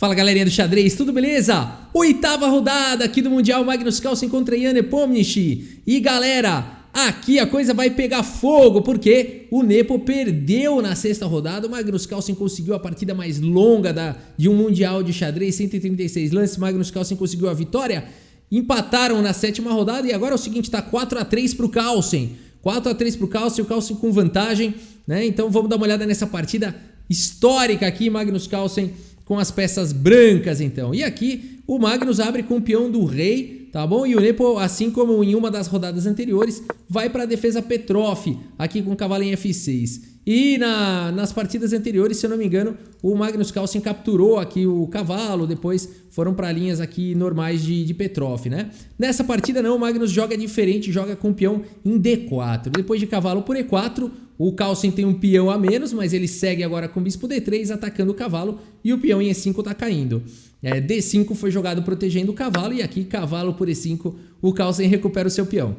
Fala galerinha do xadrez, tudo beleza? Oitava rodada aqui do Mundial, Magnus Carlsen contra Jan Nepomniachtchi. E galera, aqui a coisa vai pegar fogo, porque o Nepo perdeu na sexta rodada. O Magnus Carlsen conseguiu a partida mais longa de um Mundial de xadrez, 136 lances. Magnus Carlsen conseguiu a vitória. Empataram na sétima rodada e agora é o seguinte, tá 4-3 pro Carlsen. 4-3 pro Carlsen, o Carlsen com vantagem, né? Então vamos dar uma olhada nessa partida histórica aqui, Magnus Carlsen com as peças brancas então. E aqui o Magnus abre com o peão do rei, tá bom? E o Nepo, assim como em uma das rodadas anteriores, vai para a defesa Petroff, aqui com o cavalo em F6. E nas partidas anteriores, se eu não me engano, o Magnus Carlsen capturou aqui o cavalo, depois foram para linhas aqui normais de Petroff, né? Nessa partida não, o Magnus joga diferente, joga com o peão em D4. Depois de cavalo por E4, o Carlsen tem um peão a menos, mas ele segue agora com bispo D3, atacando o cavalo, e o peão em E5 tá caindo. D5 foi jogado protegendo o cavalo, e aqui cavalo por E5, o Carlsen recupera o seu peão.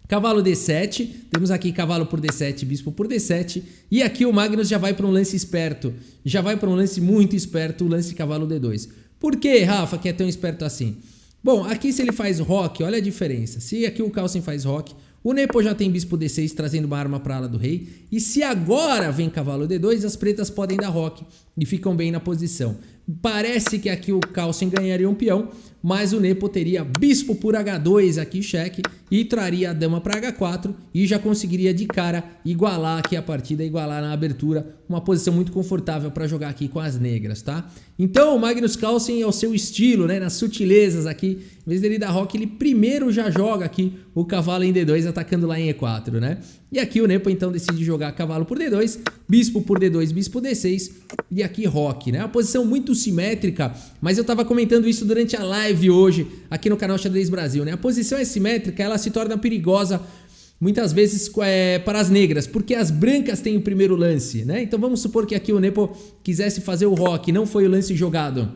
Cavalo D7, temos aqui cavalo por D7, bispo por D7, e aqui o Magnus já vai para um lance esperto, já vai para um lance muito esperto, o lance cavalo D2. Por que, Rafa, que é tão esperto assim? Bom, aqui se ele faz roque, olha a diferença, se aqui o Carlsen faz roque, o Nepo já tem bispo D6 trazendo uma arma para a ala do rei, e se agora vem cavalo D2, as pretas podem dar roque e ficam bem na posição. Parece que aqui o Carlsen ganharia um peão, mas o Nepo teria bispo por H2 aqui, cheque, e traria a dama para H4 e já conseguiria de cara igualar aqui a partida, igualar na abertura, uma posição muito confortável para jogar aqui com as negras, tá? Então o Magnus Carlsen é o seu estilo, né, nas sutilezas aqui, em vez dele dar roque, ele primeiro já joga aqui o cavalo em D2 atacando lá em E4, né? E aqui o Nepo então decide jogar cavalo por D2, bispo por D2, bispo D6 e aqui roque, né? Uma posição muito simétrica, mas eu tava comentando isso durante a live hoje aqui no canal Xadrez Brasil, né? A posição é simétrica, ela se torna perigosa muitas vezes para as negras, porque as brancas têm o primeiro lance, né? Então vamos supor que aqui o Nepo quisesse fazer o roque, não foi o lance jogado.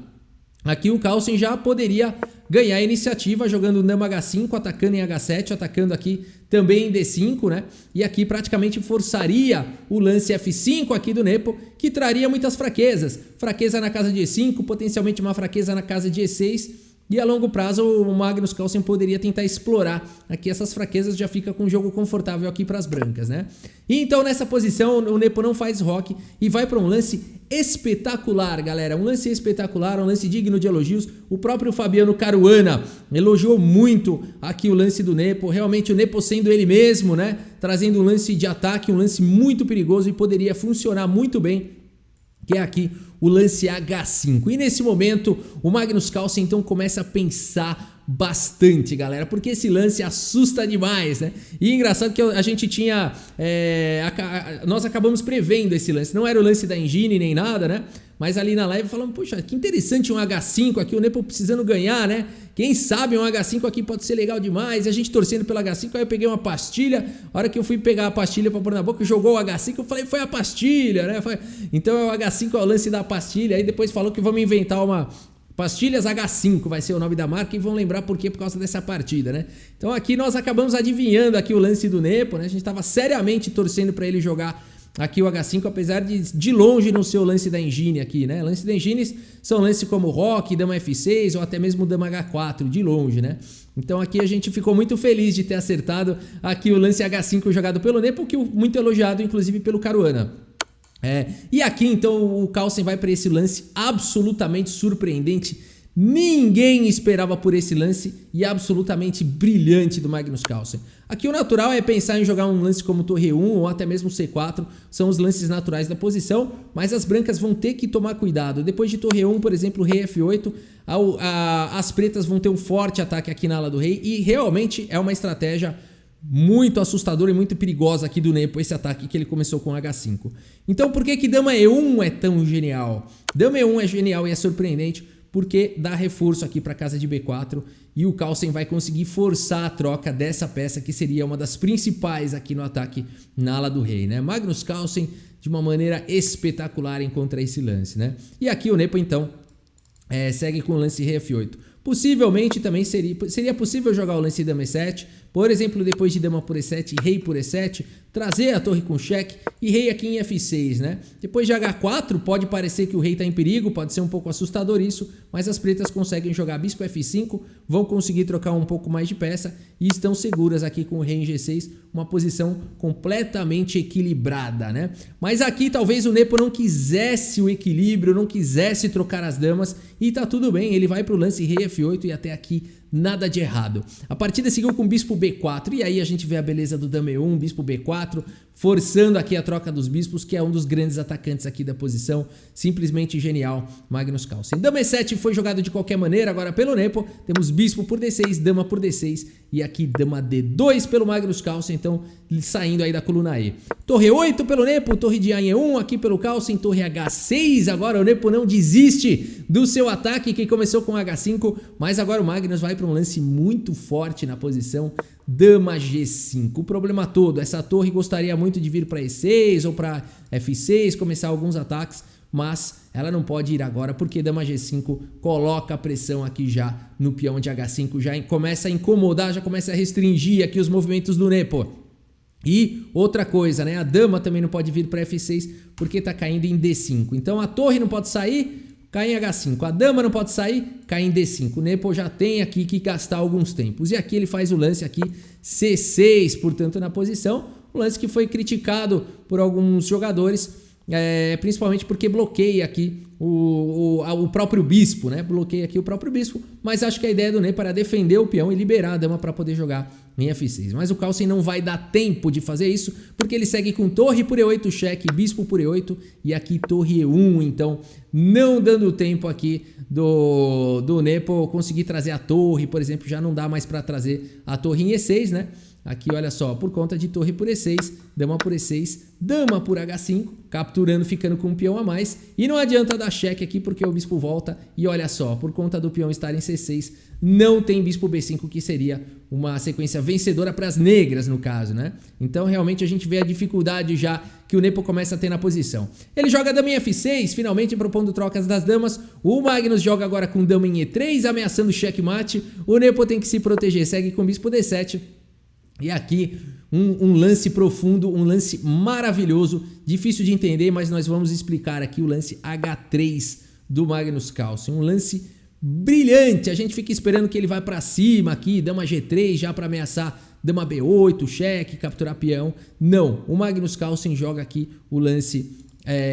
Aqui o Carlsen já poderia ganhar a iniciativa jogando dama H5, atacando em H7, atacando aqui também em D5, né? E aqui praticamente forçaria o lance F5 aqui do Nepo, que traria muitas fraquezas. Fraqueza na casa de E5, potencialmente uma fraqueza na casa de E6. E a longo prazo o Magnus Carlsen poderia tentar explorar aqui essas fraquezas, já fica com um jogo confortável aqui para as brancas, né? E então nessa posição o Nepo não faz roque e vai para um lance espetacular, galera. Um lance espetacular, um lance digno de elogios. O próprio Fabiano Caruana elogiou muito aqui o lance do Nepo. Realmente o Nepo sendo ele mesmo, né? Trazendo um lance de ataque, um lance muito perigoso e poderia funcionar muito bem, que é aqui o lance H5. E nesse momento o Magnus Carlsen então começa a pensar bastante, galera, porque esse lance assusta demais, né? E engraçado que a gente tinha nós acabamos prevendo esse lance, não era o lance da engine nem nada, né? Mas ali na live falamos, poxa, que interessante um H5 aqui, o Nepo precisando ganhar, né? Quem sabe um H5 aqui pode ser legal demais. E a gente torcendo pelo H5, aí eu peguei uma pastilha. A hora que eu fui pegar a pastilha pra pôr na boca, jogou o H5, eu falei, foi a pastilha, né? Então é o H5, é o lance da pastilha. Aí depois falou que vamos inventar uma Pastilhas H5 vai ser o nome da marca e vão lembrar por quê, por causa dessa partida, né? Então aqui nós acabamos adivinhando aqui o lance do Nepo, né? A gente estava seriamente torcendo para ele jogar aqui o H5, apesar de longe não ser o lance da engine aqui, né? Lance da engines são lances como roque, dama F6 ou até mesmo dama H4, de longe, né? Então aqui a gente ficou muito feliz de ter acertado aqui o lance H5 jogado pelo Nepo, que muito elogiado inclusive pelo Caruana. E aqui então o Carlsen vai para esse lance absolutamente surpreendente. Ninguém esperava por esse lance e absolutamente brilhante do Magnus Carlsen. Aqui o natural é pensar em jogar um lance como torre 1 ou até mesmo C4, são os lances naturais da posição, mas as brancas vão ter que tomar cuidado. Depois de torre 1, por exemplo, rei F8, as pretas vão ter um forte ataque aqui na ala do rei e realmente é uma estratégia muito assustadora e muito perigosa aqui do Nepo, esse ataque que ele começou com H5. Então por que dama E1 é tão genial? Dama E1 é genial e é surpreendente porque dá reforço aqui para a casa de B4 e o Carlsen vai conseguir forçar a troca dessa peça que seria uma das principais aqui no ataque na ala do rei, né? Magnus Carlsen de uma maneira espetacular encontra esse lance, né? E aqui o Nepo então segue com o lance rei F8. Possivelmente também seria possível jogar o lance dama E7, Por exemplo, depois de dama por E7 e rei por E7, trazer a torre com cheque e rei aqui em F6, né? Depois de H4, pode parecer que o rei está em perigo, pode ser um pouco assustador isso, mas as pretas conseguem jogar bispo F5, vão conseguir trocar um pouco mais de peça e estão seguras aqui com o rei em G6, uma posição completamente equilibrada, né? Mas aqui talvez o Nepo não quisesse o equilíbrio, não quisesse trocar as damas e tá tudo bem, ele vai pro lance rei F8 e até aqui nada de errado. A partida seguiu com bispo B4 e aí a gente vê a beleza do dama E1, bispo B4, forçando aqui a troca dos bispos, que é um dos grandes atacantes aqui da posição, simplesmente genial, Magnus Carlsen. Dama E7 foi jogado de qualquer maneira, agora pelo Nepo, temos bispo por D6, dama por D6 e aqui dama D2 pelo Magnus Carlsen, então saindo aí da coluna E. Torre 8 pelo Nepo, torre de A em E1 aqui pelo Carlsen, torre H6, agora o Nepo não desiste do seu ataque que começou com H5, mas agora o Magnus vai para um lance muito forte na posição, dama G5. O problema todo, essa torre gostaria muito de vir para E6 ou para F6, começar alguns ataques, mas ela não pode ir agora porque dama G5 coloca a pressão aqui já no peão de H5, já começa a incomodar, já começa a restringir aqui os movimentos do Nepo. E outra coisa, né? A dama também não pode vir para F6 porque tá caindo em D5. Então a torre não pode sair, cai em H5. A dama não pode sair, cai em D5. O Nepo já tem aqui que gastar alguns tempos. E aqui ele faz o lance aqui C6, portanto, na posição. Um lance que foi criticado por alguns jogadores, principalmente porque bloqueia aqui o próprio bispo, né? Bloqueia aqui o próprio bispo, mas acho que a ideia do Nepo era defender o peão e liberar a dama para poder jogar em F6. Mas o Carlsen não vai dar tempo de fazer isso, porque ele segue com torre por E8 cheque, bispo por E8 e aqui torre E1, então não dando tempo aqui do Nepo conseguir trazer a torre, por exemplo, já não dá mais para trazer a torre em E6, né? Aqui, olha só, por conta de torre por E6, dama por E6, dama por H5, capturando, ficando com um peão a mais. E não adianta dar cheque aqui porque o bispo volta. E olha só, por conta do peão estar em C6, não tem bispo B5, que seria uma sequência vencedora para as negras, no caso, né? Então, realmente, a gente vê a dificuldade já que o Nepo começa a ter na posição. Ele joga dama em F6, finalmente propondo trocas das damas. O Magnus joga agora com dama em E3, ameaçando checkmate. O Nepo tem que se proteger, segue com bispo D7. E aqui um lance profundo, um lance maravilhoso, difícil de entender, mas nós vamos explicar aqui o lance H3 do Magnus Carlsen. Um lance brilhante, a gente fica esperando que ele vai para cima aqui, dama G3 já para ameaçar dama B8, cheque, capturar peão. Não, o Magnus Carlsen joga aqui o lance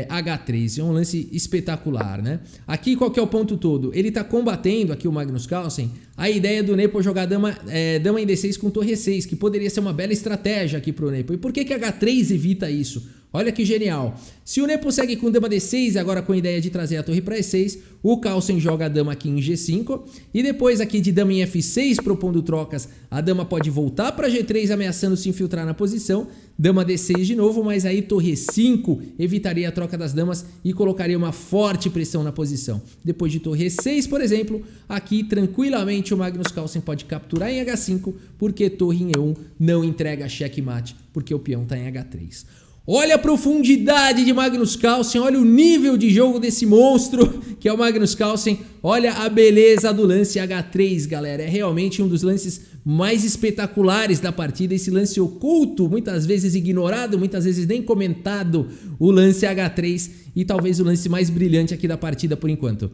H3, é um lance espetacular, né? Aqui qual que é o ponto todo? Ele tá combatendo aqui o Magnus Carlsen a ideia do Nepo jogar dama em D6 com torre E6, que poderia ser uma bela estratégia aqui pro Nepo. E por que H3 evita isso? Olha que genial. Se o Nepo segue com dama D6, agora com a ideia de trazer a torre para E6, o Carlsen joga a dama aqui em G5 e depois aqui de dama em F6 propondo trocas, a dama pode voltar para G3 ameaçando se infiltrar na posição, dama D6 de novo, mas aí torre E5 evitaria a troca das damas e colocaria uma forte pressão na posição. Depois de torre E6, por exemplo, aqui tranquilamente o Magnus Carlsen pode capturar em H5 porque torre em E1 não entrega checkmate porque o peão está em H3. Olha a profundidade de Magnus Carlsen, olha o nível de jogo desse monstro que é o Magnus Carlsen, olha a beleza do lance H3, galera, é realmente um dos lances mais espetaculares da partida, esse lance oculto, muitas vezes ignorado, muitas vezes nem comentado, o lance H3 e talvez o lance mais brilhante aqui da partida por enquanto.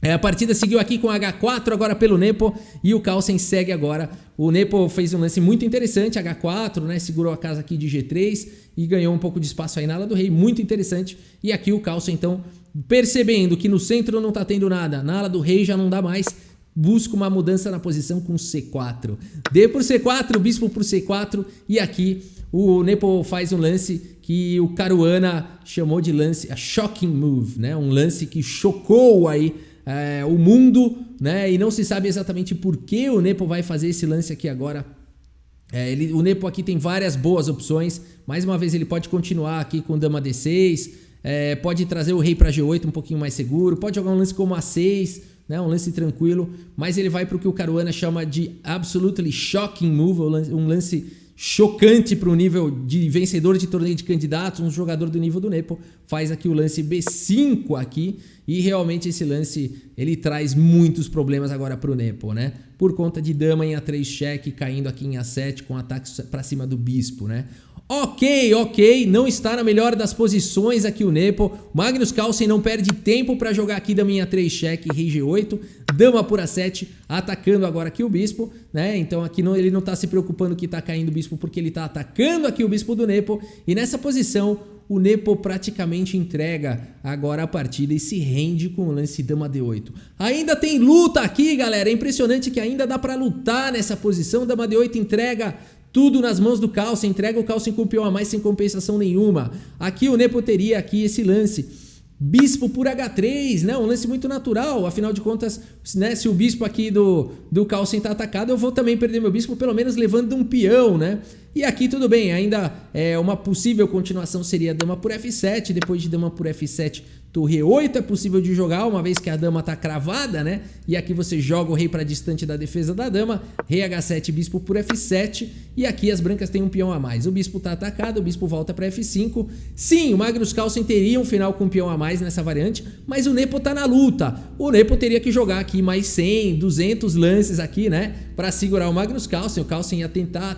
A partida seguiu aqui com H4 agora pelo Nepo e o Carlsen segue agora. O Nepo fez um lance muito interessante, H4, né? Segurou a casa aqui de G3 e ganhou um pouco de espaço aí na ala do rei, muito interessante. E aqui o Carlsen então, percebendo que no centro não tá tendo nada, na ala do rei já não dá mais, busca uma mudança na posição com C4. D por C4, bispo por C4 e aqui o Nepo faz um lance que o Caruana chamou de lance, a shocking move, né? Um lance que chocou aí o mundo, né? E não se sabe exatamente por que o Nepo vai fazer esse lance aqui agora. O Nepo aqui tem várias boas opções. Mais uma vez ele pode continuar aqui com dama D6, pode trazer o rei para G8 um pouquinho mais seguro, pode jogar um lance como A6, né? Um lance tranquilo, mas ele vai para o que o Caruana chama de absolutely shocking move, um lance chocante para o nível de vencedor de torneio de candidatos, um jogador do nível do Nepo, faz aqui o lance B5 aqui, e realmente esse lance ele traz muitos problemas agora para o Nepo, né? Por conta de dama em A3 cheque, caindo aqui em A7 com ataque para cima do bispo, né? Ok, não está na melhor das posições aqui o Nepo. Magnus Carlsen não perde tempo para jogar aqui dama em A3 cheque, rei G8, dama por A7, atacando agora aqui o bispo, né? Então aqui ele não está se preocupando que está caindo o bispo, porque ele está atacando aqui o bispo do Nepo, e nessa posição o Nepo praticamente entrega agora a partida e se rende com o lance dama D8. Ainda tem luta aqui, galera, é impressionante que ainda dá para lutar nessa posição. Dama D8 entrega tudo nas mãos do Carlsen, entrega o Carlsen com o peão a mais sem compensação nenhuma. Aqui o Nepo teria aqui esse lance bispo por H3, né? Um lance muito natural, afinal de contas, né? Se o bispo aqui do Carlsen tá atacado, eu vou também perder meu bispo, pelo menos levando um peão, né? E aqui tudo bem, ainda uma possível continuação seria dama por F7, depois de dama por F7, torre E8 é possível de jogar, uma vez que a dama tá cravada, né? E aqui você joga o rei para distante da defesa da dama, rei H7, bispo por F7, e aqui as brancas têm um peão a mais. O bispo tá atacado, o bispo volta para F5. Sim, o Magnus Carlsen teria um final com um peão a mais nessa variante, mas o Nepo tá na luta. O Nepo teria que jogar aqui mais 100, 200 lances aqui, né? Para segurar o Magnus Carlsen. O Carlsen ia tentar,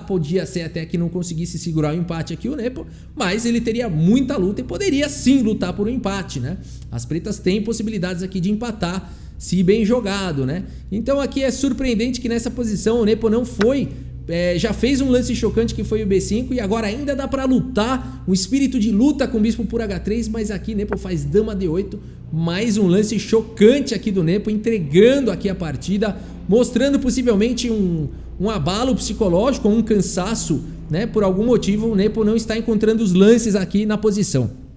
podia ser até que não conseguisse segurar o empate aqui o Nepo, mas ele teria muita luta e poderia sim lutar por um empate, né? As pretas têm possibilidades aqui de empatar se bem jogado, né? Então aqui é surpreendente que nessa posição o Nepo não foi, já fez um lance chocante que foi o B5 e agora ainda dá para lutar, um espírito de luta com o bispo por H3, mas aqui Nepo faz dama D8, mais um lance chocante aqui do Nepo, entregando aqui a partida, mostrando possivelmente um abalo psicológico, um cansaço, né? Por algum motivo o Nepo não está encontrando os lances aqui na posição.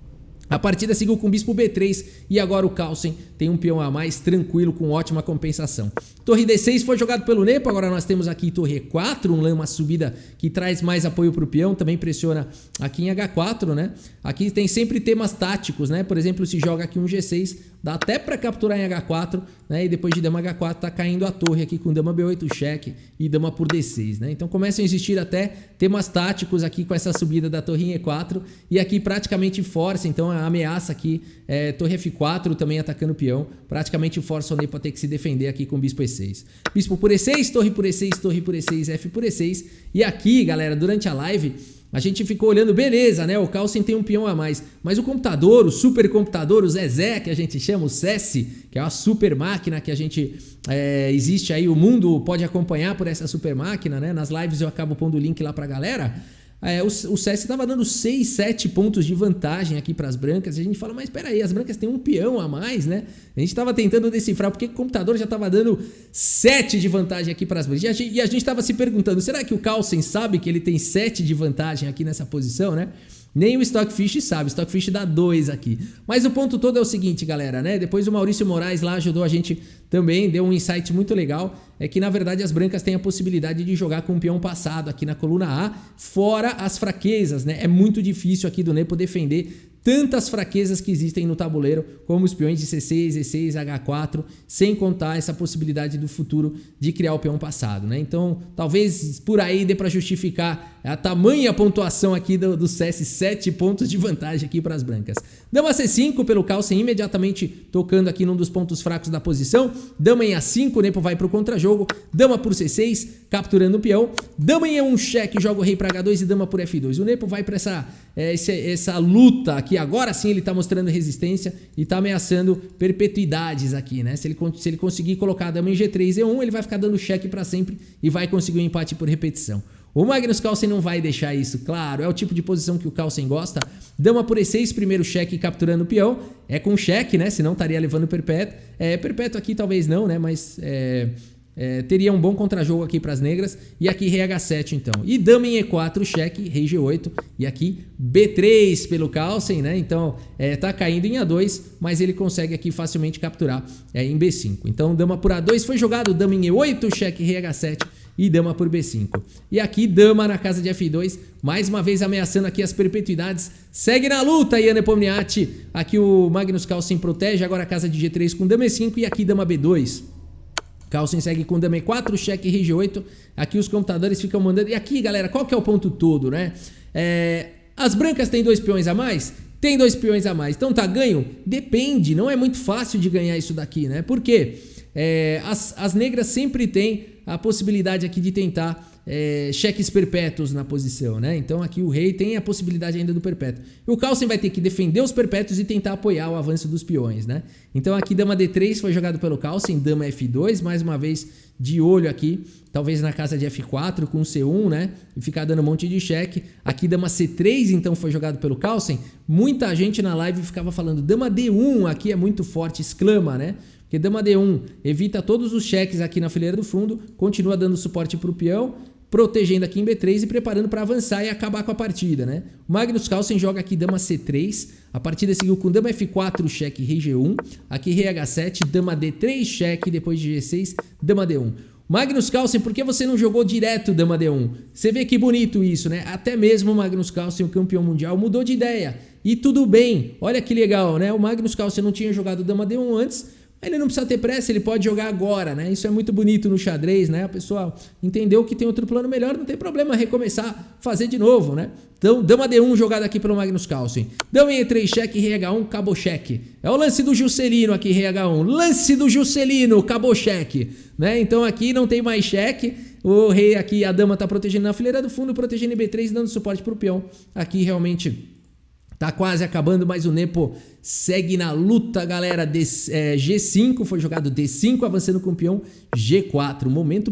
A partida seguiu com bispo B3 e agora o Carlsen tem um peão a mais tranquilo com ótima compensação. Torre D6 foi jogado pelo Nepo, agora nós temos aqui torre E4, uma subida que traz mais apoio para o peão, também pressiona aqui em H4, né? Aqui tem sempre temas táticos, né? Por exemplo, se joga aqui um G6, dá até para capturar em H4, né? E depois de dama H4 tá caindo a torre aqui com dama B8 cheque e dama por D6, né? Então começam a existir até temas táticos aqui com essa subida da torre em E4 e aqui praticamente força, então a ameaça aqui torre F4 também atacando o peão, praticamente força o Nepo a ter que se defender aqui com bispo E6. Bispo por E6, torre por E6, torre por E6, F por E6 e aqui, galera, durante a live a gente ficou olhando, beleza, né? O Carlsen tem um peão a mais, mas o computador, o supercomputador, o Zezé, que a gente chama, o CES, que é uma super máquina que a gente existe aí, o mundo pode acompanhar por essa super máquina, né? Nas lives eu acabo pondo o link lá pra galera. O CES estava dando 6, 7 pontos de vantagem aqui para as brancas. E a gente fala, mas espera aí, as brancas têm um peão a mais, né? A gente estava tentando decifrar porque o computador já estava dando 7 de vantagem aqui para as brancas. E a gente estava se perguntando, será que o Carlsen sabe que ele tem 7 de vantagem aqui nessa posição, né? Nem o Stockfish sabe, o Stockfish dá 2 aqui. Mas o ponto todo é o seguinte, galera, né? Depois o Maurício Moraes lá ajudou a gente também, deu um insight muito legal. É que na verdade as brancas têm a possibilidade de jogar com um peão passado aqui na coluna A, fora as fraquezas, né? É muito difícil aqui do Nepo defender tantas fraquezas que existem no tabuleiro, como os peões de C6, E6, H4, sem contar essa possibilidade do futuro de criar o peão passado, né? Então, talvez por aí dê para justificar a tamanha pontuação aqui do CS, 7 pontos de vantagem aqui para as brancas. Dama C5 pelo Carlsen, imediatamente tocando aqui num dos pontos fracos da posição. Dama em A5, o Nepo vai para o contra-jogo. Dama por C6, capturando o peão. Dama em E1 cheque, joga o rei para H2 e dama por F2. O Nepo vai para essa luta aqui. Agora sim ele está mostrando resistência e está ameaçando perpetuidades aqui, né? Se ele conseguir colocar a dama em G3 e E1, ele vai ficar dando cheque para sempre e vai conseguir um empate por repetição. O Magnus Carlsen não vai deixar isso, claro, é o tipo de posição que o Carlsen gosta. Dama por E6, primeiro cheque capturando o peão, é com cheque, né? Senão estaria levando perpétuo. Perpétuo aqui talvez não, né? Mas teria um bom contra-jogo aqui para as negras. E aqui rei H7 então. E dama em E4, cheque, rei G8. E aqui B3 pelo Carlsen, né? Então tá caindo em A2, mas ele consegue aqui facilmente capturar em B5. Então dama por A2 foi jogado, dama em E8, cheque, rei H7. E dama por B5. E aqui dama na casa de F2, mais uma vez ameaçando aqui as perpetuidades. Segue na luta, Ian Nepomniachtchi. Aqui o Magnus Carlsen protege, agora a casa de G3 com dama E5 e aqui dama B2. Carlsen segue com dama E4, cheque Rg8. Aqui os computadores ficam mandando. E aqui, galera, qual que é o ponto todo, né? As brancas têm 2 peões a mais? Tem 2 peões a mais. Então tá ganho? Depende. Não é muito fácil de ganhar isso daqui, né? Por quê? As negras sempre têm a possibilidade aqui de tentar cheques perpétuos na posição, né? Então aqui o rei tem a possibilidade ainda do perpétuo. E o Carlsen vai ter que defender os perpétuos e tentar apoiar o avanço dos peões, né? Então aqui dama D3 foi jogado pelo Carlsen, dama F2, mais uma vez de olho aqui, talvez na casa de F4 com C1, né? E ficar dando um monte de cheque. Aqui dama C3 então foi jogado pelo Carlsen. Muita gente na live ficava falando dama D1 aqui é muito forte, exclama, né? Porque dama D1 evita todos os cheques aqui na fileira do fundo, continua dando suporte para o peão, protegendo aqui em B3 e preparando para avançar e acabar com a partida, né? O Magnus Carlsen joga aqui dama C3, a partida seguiu com dama F4, cheque rei G1, aqui rei H7, dama D3, cheque, depois de G6, dama D1. Magnus Carlsen, por que você não jogou direto dama D1? Você vê que bonito isso, né? Até mesmo o Magnus Carlsen, o campeão mundial, mudou de ideia. E tudo bem, olha que legal, né? O Magnus Carlsen não tinha jogado dama D1 antes, ele não precisa ter pressa, ele pode jogar agora, né? Isso é muito bonito no xadrez, né? A pessoa entendeu que tem outro plano melhor, não tem problema recomeçar, fazer de novo, né? Então, dama D1 jogada aqui pelo Magnus Carlsen. Dama em E3, cheque, rei H1, acabou cheque. É o lance do Juscelino aqui, rei H1. Lance do Juscelino, acabou cheque, né? Então aqui não tem mais cheque. O rei aqui, a dama tá protegendo na fileira do fundo, protegendo em B3, dando suporte pro peão. Aqui realmente tá quase acabando, mas o Nepo segue na luta, galera. G5 foi jogado, D5 avançando com o peão, G4. Momento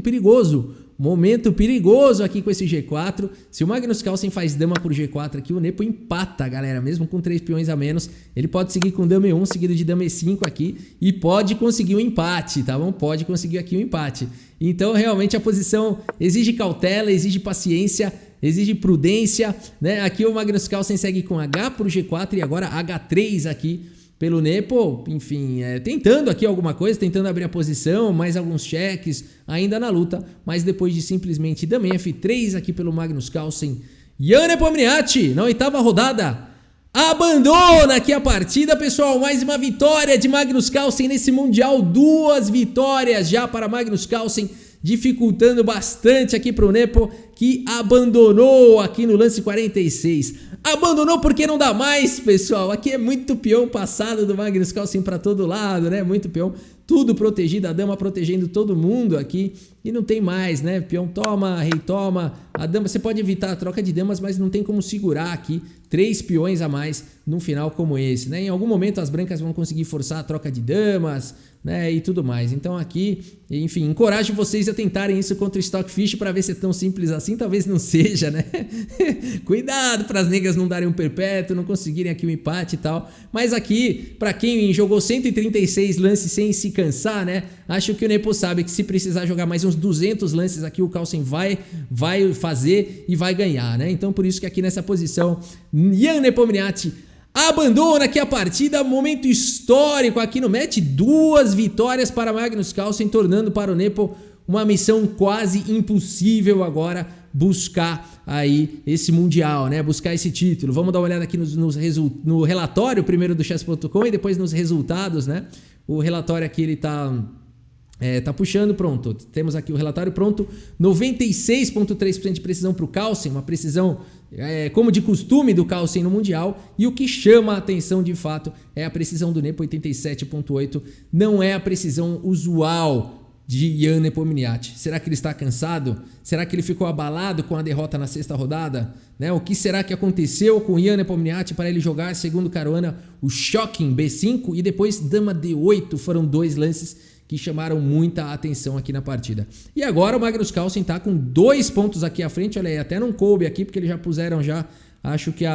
perigoso aqui com esse G4. Se o Magnus Carlsen faz dama por G4 aqui, o Nepo empata, galera. Mesmo com 3 peões a menos, ele pode seguir com dama E1, seguido de dama E5 aqui. E pode conseguir um empate, tá bom? Pode conseguir aqui um empate. Então, realmente, a posição exige cautela, exige paciência, exige prudência, né? Aqui o Magnus Carlsen segue com H por G4 e agora H3 aqui pelo Nepo, enfim, tentando aqui alguma coisa, tentando abrir a posição, mais alguns cheques ainda na luta, mas depois de simplesmente dama F3 aqui pelo Magnus Carlsen, Jan Nepomniachtchi na 8ª rodada abandona aqui a partida, pessoal. Mais uma vitória de Magnus Carlsen nesse Mundial, 2 vitórias já para Magnus Carlsen, dificultando bastante aqui para o Nepo, que abandonou aqui no lance 46. Abandonou porque não dá mais, pessoal. Aqui é muito peão passado do Magnus Carlsen para todo lado, né? Muito peão, tudo protegido, a dama protegendo todo mundo aqui. E não tem mais, né? Peão toma, rei toma, a dama... Você pode evitar a troca de damas, mas não tem como segurar aqui 3 peões a mais num final como esse, né? Em algum momento as brancas vão conseguir forçar a troca de damas, né? E tudo mais. Então aqui, enfim, encorajo vocês a tentarem isso contra o Stockfish para ver se é tão simples assim. Talvez não seja, né? Cuidado para as negras não darem um perpétuo, não conseguirem aqui um empate e tal. Mas aqui, para quem jogou 136 lances sem se cansar, né? Acho que o Nepo sabe que se precisar jogar mais uns 200 lances aqui, o Carlsen vai fazer e vai ganhar, né? Então por isso que aqui nessa posição, Jan Nepomniachtchi abandona aqui a partida, momento histórico aqui no match, 2 vitórias para Magnus Carlsen, tornando para o Nepo uma missão quase impossível agora buscar aí esse Mundial, né? Buscar esse título. Vamos dar uma olhada aqui no relatório primeiro do chess.com e depois nos resultados, né? O relatório aqui ele tá puxando, pronto. Temos aqui o relatório pronto. 96,3% de precisão para o Carlsen, uma precisão como de costume do Carlsen no Mundial. E o que chama a atenção de fato é a precisão do Nepo, 87,8%. Não é a precisão usual de Jan Nepomniachtchi. Será que ele está cansado? Será que ele ficou abalado com a derrota na 6ª rodada? Né? O que será que aconteceu com Jan Nepomniachtchi para ele jogar, segundo Caruana, o shocking B5 e depois dama D8? Foram 2 lances que chamaram muita atenção aqui na partida. E agora o Magnus Carlsen está com 2 pontos aqui à frente. Olha aí, até não coube aqui porque eles já puseram acho que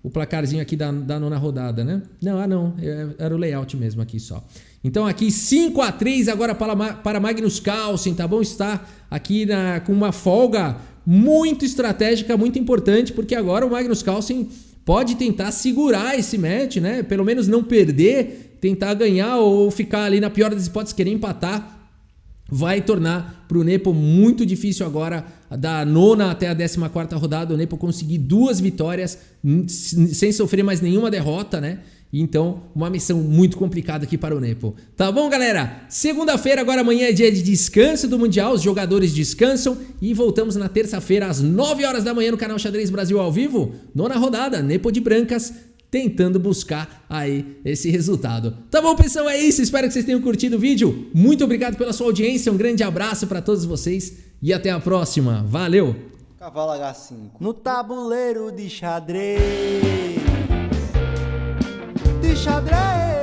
o placarzinho aqui da 9ª rodada, né? Não, era o layout mesmo aqui só. Então aqui 5-3 agora para Magnus Carlsen, tá bom? Está aqui com uma folga muito estratégica, muito importante, porque agora o Magnus Carlsen pode tentar segurar esse match, né? Pelo menos não perder, tentar ganhar ou ficar ali na pior das hipóteses, querer empatar. Vai tornar para o Nepo muito difícil agora, da 9ª até a 14ª rodada, o Nepo conseguir 2 vitórias sem sofrer mais nenhuma derrota, né? Então, uma missão muito complicada aqui para o Nepo. Tá bom, galera? Segunda-feira, agora amanhã é dia de descanso do Mundial, os jogadores descansam e voltamos na terça-feira às 9 horas da manhã no canal Xadrez Brasil ao vivo, nona rodada, Nepo de brancas, tentando buscar aí esse resultado. Tá bom, pessoal? É isso. Espero que vocês tenham curtido o vídeo. Muito obrigado pela sua audiência. Um grande abraço para todos vocês e até a próxima. Valeu! Cavalo H5 no tabuleiro de xadrez. De xadrez.